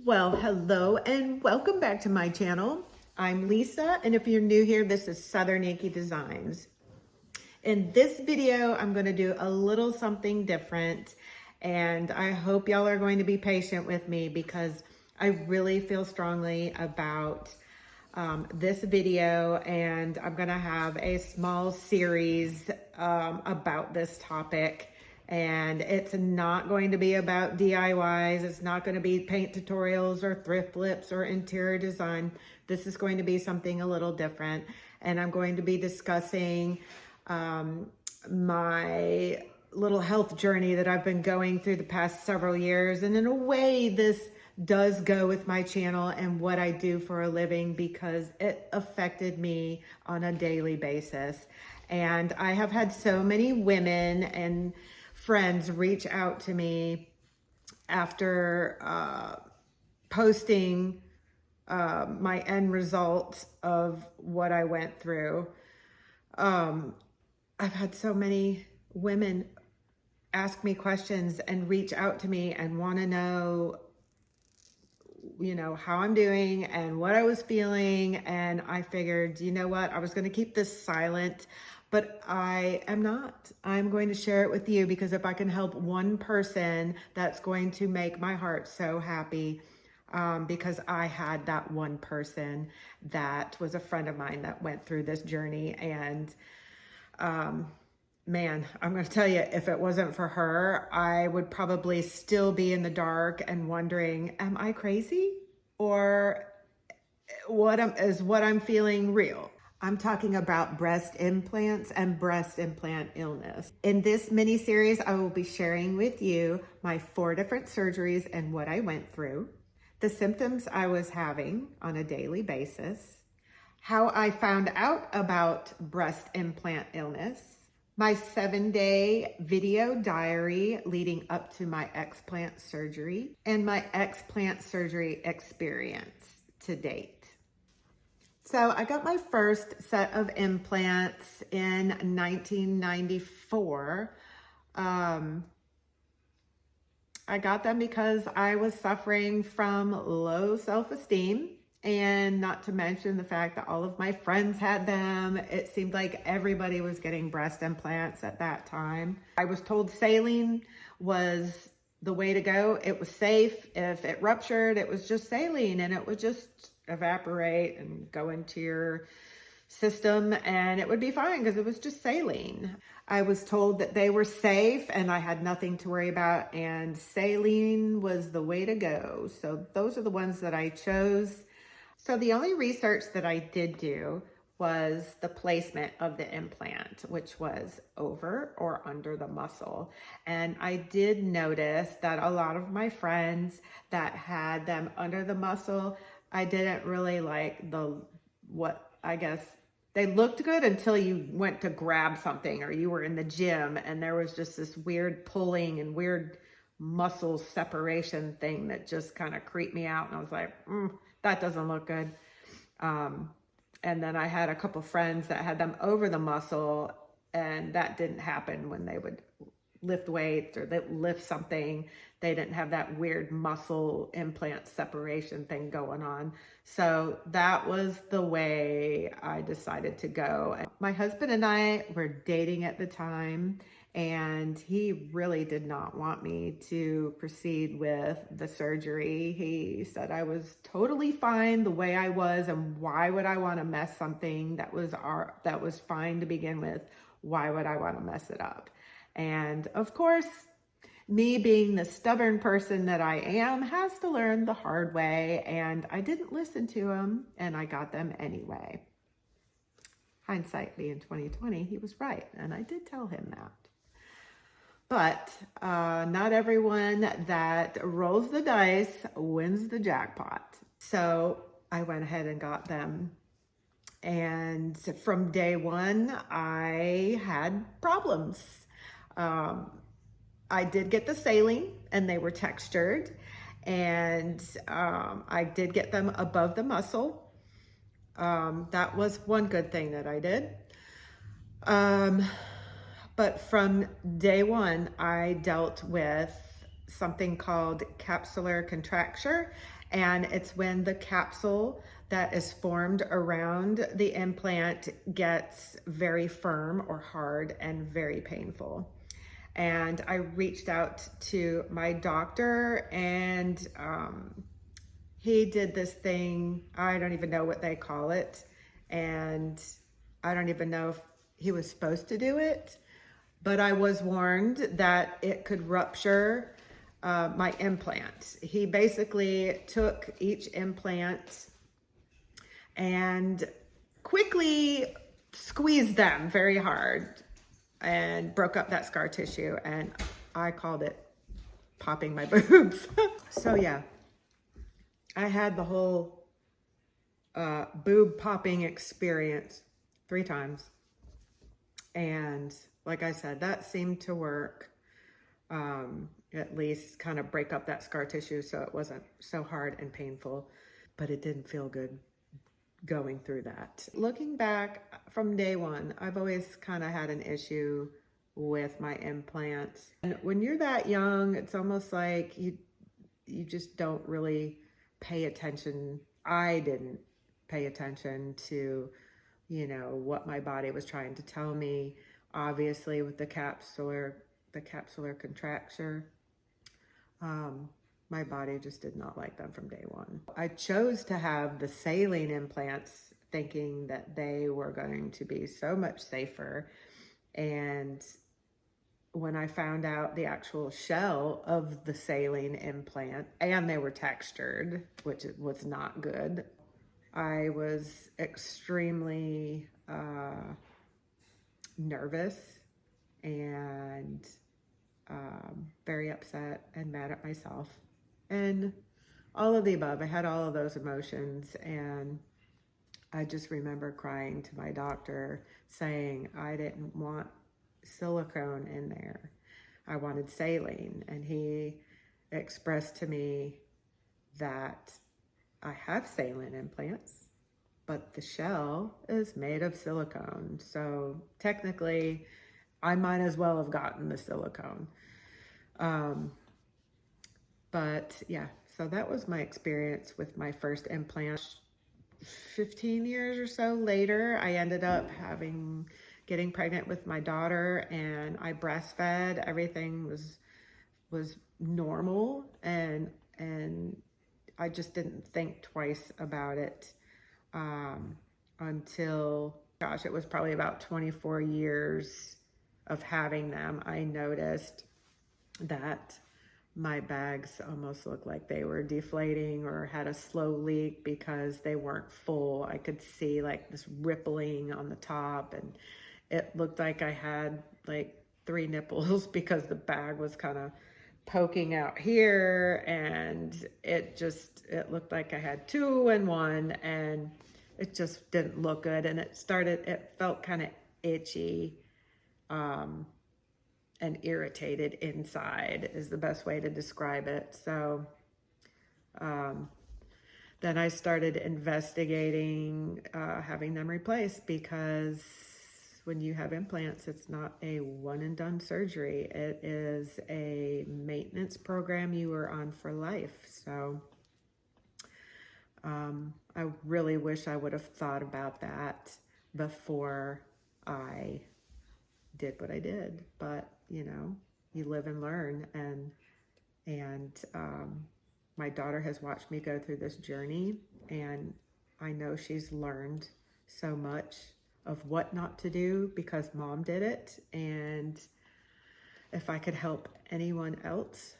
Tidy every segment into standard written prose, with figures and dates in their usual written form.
Well, hello and welcome back to my channel. I'm Lisa, and if you're new here, this is Southern Yankee Designs. In this video, I'm going to do a little something different, and I hope y'all are going to be patient with me because I really feel strongly about this video, and I'm going to have a small series about this topic. And it's not going to be about DIYs. It's not going to be paint tutorials or thrift flips or interior design. This is going to be something a little different. And I'm going to be discussing my little health journey that I've been going through the past several years. And in a way, this does go with my channel and what I do for a living because it affected me on a daily basis. And I have had so many women and friends reach out to me after posting my end result of what I went through. I've had so many women ask me questions and reach out to me and want to know, how I'm doing and what I was feeling. And I figured, you know what, I was going to keep this silent, but I am not. I'm going to share it with you because if I can help one person, that's going to make my heart so happy. Because I had that one person that was a friend of mine that went through this journey. And man, I'm going to tell you, if it wasn't for her, I would probably still be in the dark and wondering, am I crazy? Or is what I'm feeling real? I'm talking about breast implants and breast implant illness. In this mini series, I will be sharing with you my 4 different surgeries and what I went through, the symptoms I was having on a daily basis, how I found out about breast implant illness, my 7-day video diary leading up to my explant surgery, and my explant surgery experience to date. So I got my first set of implants in 1994. I got them because I was suffering from low self-esteem, and not to mention the fact that all of my friends had them. It seemed like everybody was getting breast implants at that time. I was told saline was the way to go. It was safe. If it ruptured, it was just saline and it would just evaporate and go into your system and it would be fine because it was just saline. I was told that they were safe and I had nothing to worry about, and saline was the way to go. So those are the ones that I chose. So the only research that I did do was the placement of the implant, which was over or under the muscle. And I did notice that a lot of my friends that had them under the muscle, I didn't really like they looked good until you went to grab something or you were in the gym and there was just this weird pulling and weird muscle separation thing that just kind of creeped me out. And I was like, that doesn't look good. And then I had a couple friends that had them over the muscle, and that didn't happen when they would lift weights or they lift something. They didn't have that weird muscle implant separation thing going on. So that was the way I decided to go. My husband and I were dating at the time, and he really did not want me to proceed with the surgery. He said I was totally fine the way I was, and why would I want to mess something that was fine to begin with? Why would I want to mess it up? And of course, me being the stubborn person that I am has to learn the hard way, and I didn't listen to him and I got them anyway. Hindsight being 2020, he was right, and I did tell him that. But not everyone that rolls the dice wins the jackpot. So I went ahead and got them. And from day one, I had problems. I did get the saline and they were textured, and I did get them above the muscle. That was one good thing that I did. But from day one, I dealt with something called capsular contracture, and it's when the capsule that is formed around the implant gets very firm or hard and very painful. And I reached out to my doctor, and he did this thing, I don't even know what they call it, and I don't even know if he was supposed to do it, but I was warned that it could rupture my implant. He basically took each implant and quickly squeezed them very hard and broke up that scar tissue, and I called it popping my boobs. So yeah, I had the whole boob popping experience 3 times. And like I said, that seemed to work, at least kind of break up that scar tissue so it wasn't so hard and painful, but it didn't feel good going through that. Looking back from day one, I've always kind of had an issue with my implants. And when you're that young, it's almost like you just don't really pay attention. I didn't pay attention to, you know, what my body was trying to tell me. Obviously with the capsular contracture, my body just did not like them from day one. I chose to have the saline implants thinking that they were going to be so much safer. And when I found out the actual shell of the saline implant, and they were textured, which was not good, I was extremely nervous and very upset and mad at myself. And all of the above. I had all of those emotions, and I just remember crying to my doctor saying I didn't want silicone in there. I wanted saline. And he expressed to me that I have saline implants, but the shell is made of silicone. So technically, I might as well have gotten the silicone. But yeah, so that was my experience with my first implant. 15 years or so later, I ended up getting pregnant with my daughter, and I breastfed. Everything was normal, and I just didn't think twice about it until, gosh, it was probably about 24 years of having them. I noticed that my bags almost looked like they were deflating or had a slow leak because they weren't full. I could see like this rippling on the top, and it looked like I had like 3 nipples because the bag was kind of poking out here, and it looked like I had 2 in 1, and it just didn't look good. And it felt kind of itchy, and irritated inside is the best way to describe it. So then I started investigating having them replaced, because when you have implants, it's not a one and done surgery. It is a maintenance program you are on for life. So I really wish I would have thought about that before I did what I did, but you know, you live and learn. And my daughter has watched me go through this journey, and I know she's learned so much of what not to do because mom did it. And if I could help anyone else,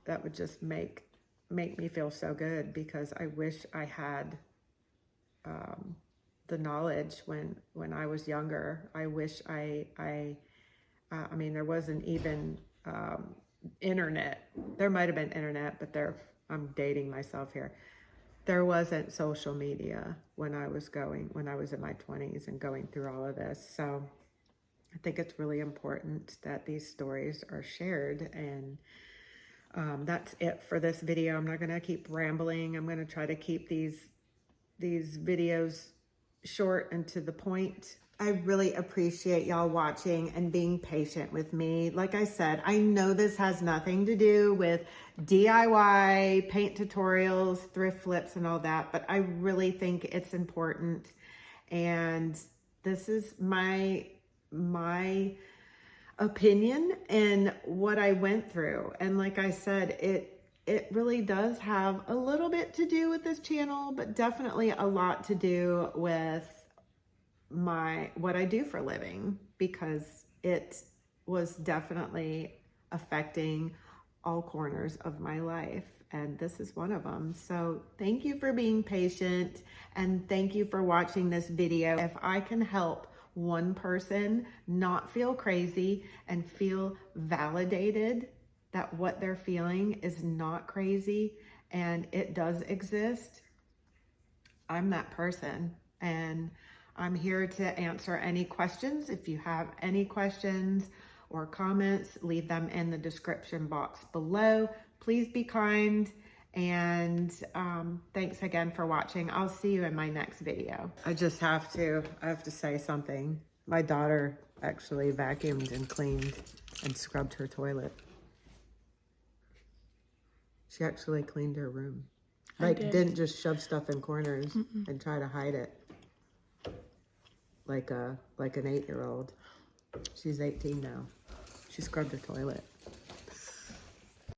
that would just make me feel so good, because I wish I had the knowledge when I was younger. I wish I mean, there wasn't even internet. There might have been internet, but I'm dating myself here. There wasn't social media when I was in my 20s and going through all of this. So I think it's really important that these stories are shared. And that's it for this video. I'm not going to keep rambling. I'm going to try to keep these videos short and to the point. I really appreciate y'all watching and being patient with me. Like I said, I know this has nothing to do with DIY, paint tutorials, thrift flips, and all that, but I really think it's important. And this is my opinion and what I went through. And like I said, it really does have a little bit to do with this channel, but definitely a lot to do with what I do for a living, because it was definitely affecting all corners of my life, and this is one of them. So thank you for being patient, and thank you for watching this video. If I can help one person not feel crazy and feel validated that what they're feeling is not crazy and it does exist, I'm that person. And I'm here to answer any questions. If you have any questions or comments, leave them in the description box below. Please be kind, and thanks again for watching. I'll see you in my next video. I have to say something. My daughter actually vacuumed and cleaned and scrubbed her toilet. She actually cleaned her room. Like, didn't just shove stuff in corners and try to hide it like an 8-year-old. She's 18 now. She scrubbed her toilet.